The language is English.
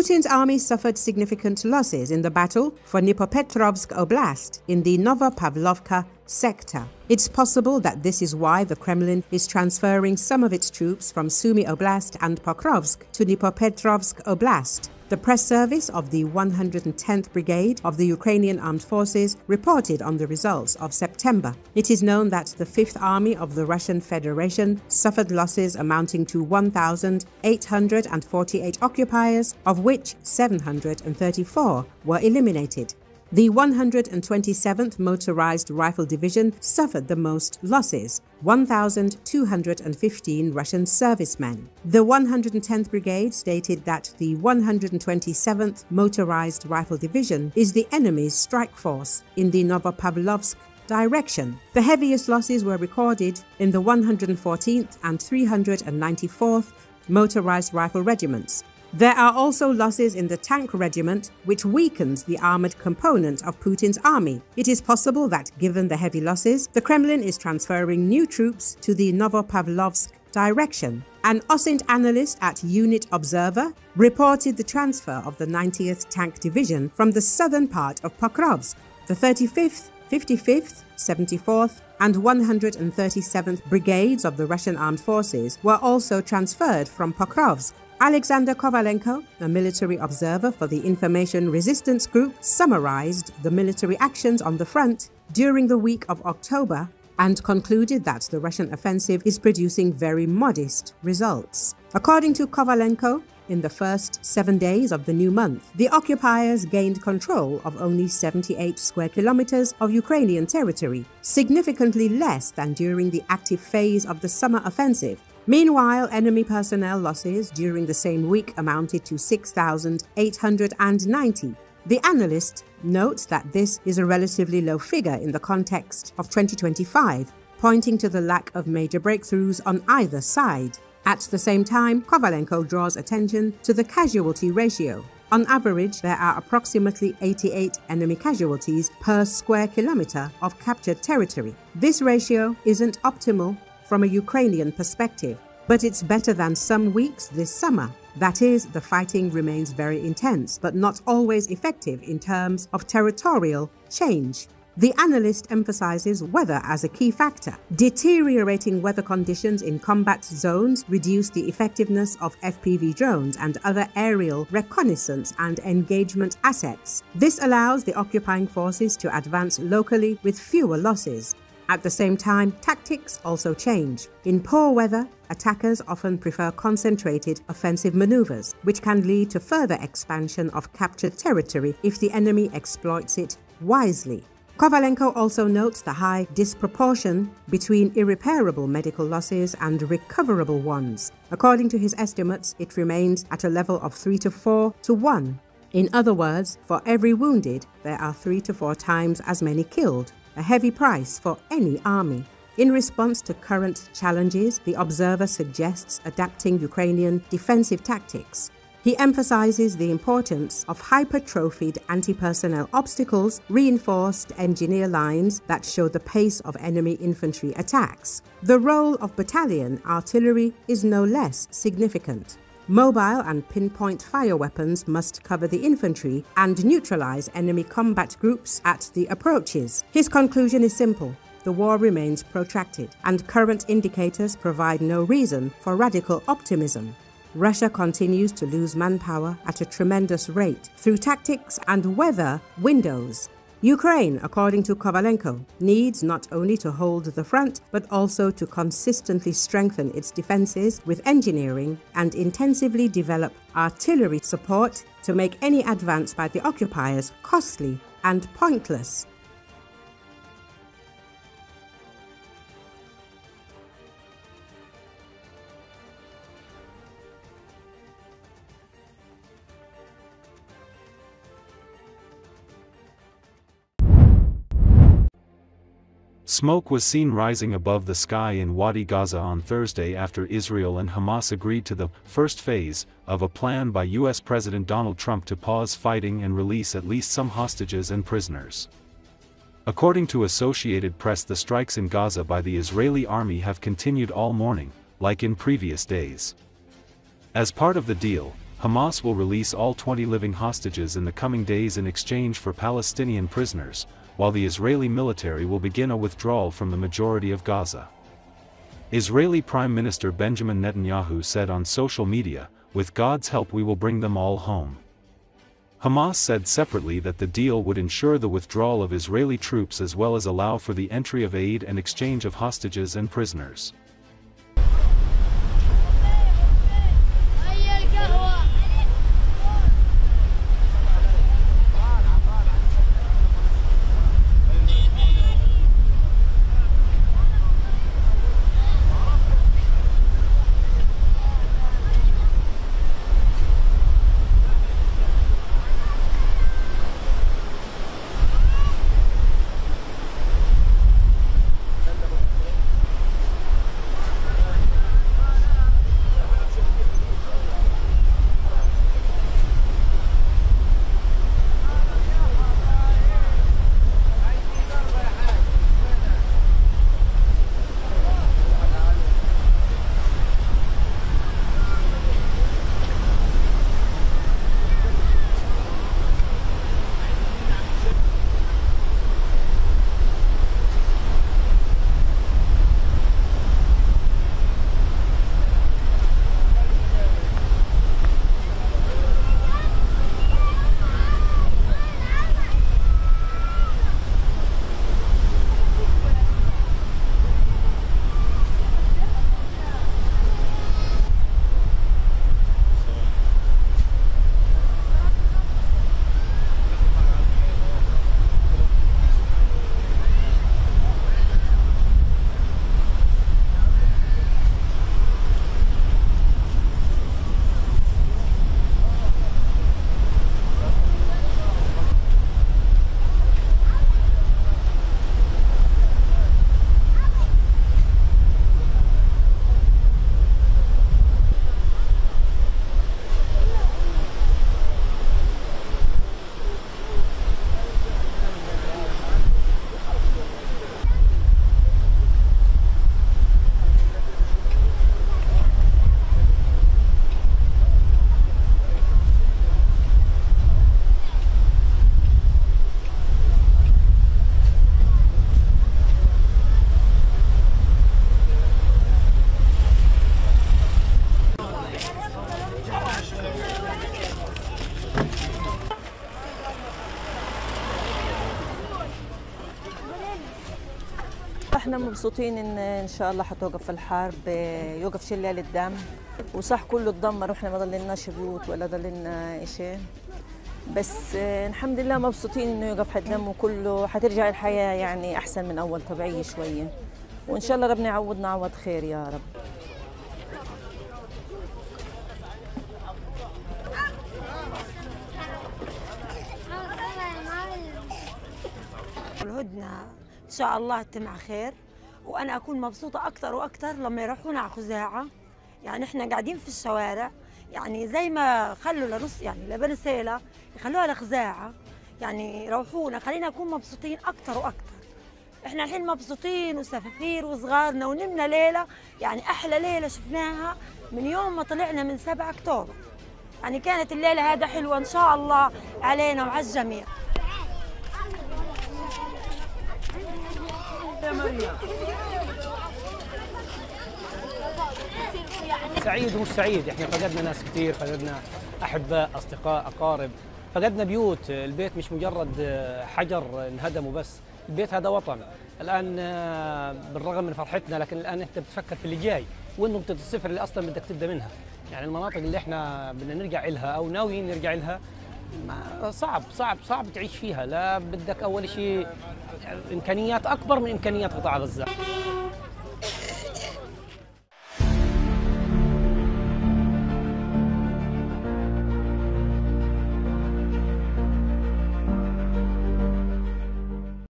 Putin's army suffered significant losses in the battle for Dnipropetrovsk Oblast in the Novopavlovka sector. It's possible that this is why the Kremlin is transferring some of its troops from Sumy Oblast and Pokrovsk to Dnipropetrovsk Oblast. The press service of the 110th Brigade of the Ukrainian Armed Forces reported on the results of September. It is known that the 5th Army of the Russian Federation suffered losses amounting to 1,848 occupiers, of which 734 were eliminated. The 127th Motorized Rifle Division suffered the most losses, 1,215 Russian servicemen. The 110th Brigade stated that the 127th Motorized Rifle Division is the enemy's strike force in the Novopavlovsk direction. The heaviest losses were recorded in the 114th and 394th Motorized Rifle Regiments. There are also losses in the Tank Regiment, which weakens the armored component of Putin's army. It is possible that, given the heavy losses, the Kremlin is transferring new troops to the Novopavlovsk direction. An OSINT analyst at Unit Observer reported the transfer of the 90th Tank Division from the southern part of Pokrovsk. The 35th, 55th, 74th, and 137th Brigades of the Russian Armed Forces were also transferred from Pokrovsk. Alexander Kovalenko, a military observer for the Information Resistance Group, summarized the military actions on the front during the week of October and concluded that the Russian offensive is producing very modest results. According to Kovalenko, in the first 7 days of the new month, the occupiers gained control of only 78 square kilometers of Ukrainian territory, significantly less than during the active phase of the summer offensive. Meanwhile, enemy personnel losses during the same week amounted to 6,890. The analyst notes that this is a relatively low figure in the context of 2025, pointing to the lack of major breakthroughs on either side. At the same time, Kovalenko draws attention to the casualty ratio. On average, there are approximately 88 enemy casualties per square kilometer of captured territory. This ratio isn't optimal from a Ukrainian perspective, but it's better than some weeks this summer. That is, the fighting remains very intense, but not always effective in terms of territorial change. The analyst emphasizes weather as a key factor. Deteriorating weather conditions in combat zones reduce the effectiveness of FPV drones and other aerial reconnaissance and engagement assets. This allows the occupying forces to advance locally with fewer losses. At the same time, tactics also change. In poor weather, attackers often prefer concentrated offensive maneuvers, which can lead to further expansion of captured territory if the enemy exploits it wisely. Kovalenko also notes the high disproportion between irreparable medical losses and recoverable ones. According to his estimates, it remains at a level of 3 to 4 to 1. In other words, for every wounded, there are 3 to 4 times as many killed. A heavy price for any army. In response to current challenges, the observer suggests adapting Ukrainian defensive tactics. He emphasizes the importance of hypertrophied anti-personnel obstacles, reinforced engineer lines that show the pace of enemy infantry attacks. The role of battalion artillery is no less significant. Mobile and pinpoint fire weapons must cover the infantry and neutralize enemy combat groups at the approaches. His conclusion is simple. The war remains protracted, and current indicators provide no reason for radical optimism. Russia continues to lose manpower at a tremendous rate through tactics and weather windows. Ukraine, according to Kovalenko, needs not only to hold the front, but also to consistently strengthen its defenses with engineering and intensively develop artillery support to make any advance by the occupiers costly and pointless. Smoke was seen rising above the sky in Wadi Gaza on Thursday after Israel and Hamas agreed to the first phase of a plan by U.S. President Donald Trump to pause fighting and release at least some hostages and prisoners. According to Associated Press, the strikes in Gaza by the Israeli army have continued all morning, like in previous days. As part of the deal, Hamas will release all 20 living hostages in the coming days in exchange for Palestinian prisoners, while the Israeli military will begin a withdrawal from the majority of Gaza. Israeli Prime Minister Benjamin Netanyahu said on social media, "With God's help we will bring them all home." Hamas said separately that the deal would ensure the withdrawal of Israeli troops as well as allow for the entry of aid and exchange of hostages and prisoners. احنا مبسوطين ان شاء الله حتوقف الحرب، يوقف شلال الدم، وصح كله اتدمر واحنا ما ضللناش بيوت ولا ضللنا شيء، بس الحمد لله مبسوطين انه يوقف الدم وكله حترجع الحياه يعني احسن من اول، طبيعيه شويه، وان شاء الله ربنا يعوضنا عوض خير يا رب. الهدنة إن شاء الله تتم على خير، وأنا أكون مبسوطة أكثر وأكثر لما يروحونا على خزاعة. يعني إحنا قاعدين في الشوارع، يعني زي ما خلوا لروس يعني لبني سيلة يخلوها لخزاعة، يعني يروحونا خلينا نكون مبسوطين أكثر وأكثر. إحنا الحين مبسوطين وسفافير وصغارنا، ونمنا ليلة يعني أحلى ليلة شفناها من يوم ما طلعنا من 7 أكتوبر. يعني كانت الليلة هذا حلوة إن شاء الله علينا وعلى الجميع. سعيد ومش سعيد، احنا فقدنا ناس كثير، فقدنا احباء، اصدقاء، اقارب، فقدنا بيوت. البيت مش مجرد حجر انهدم وبس، البيت هذا وطن. الان بالرغم من فرحتنا، لكن الان انت بتفكر في اللي جاي، وين نقطة الصفر اللي اصلا بدك تبدا منها. يعني المناطق اللي احنا بدنا نرجع لها او ناويين نرجع لها صعب تعيش فيها. لا بدك اول شيء امكانيات اكبر من امكانيات قطاع غزة.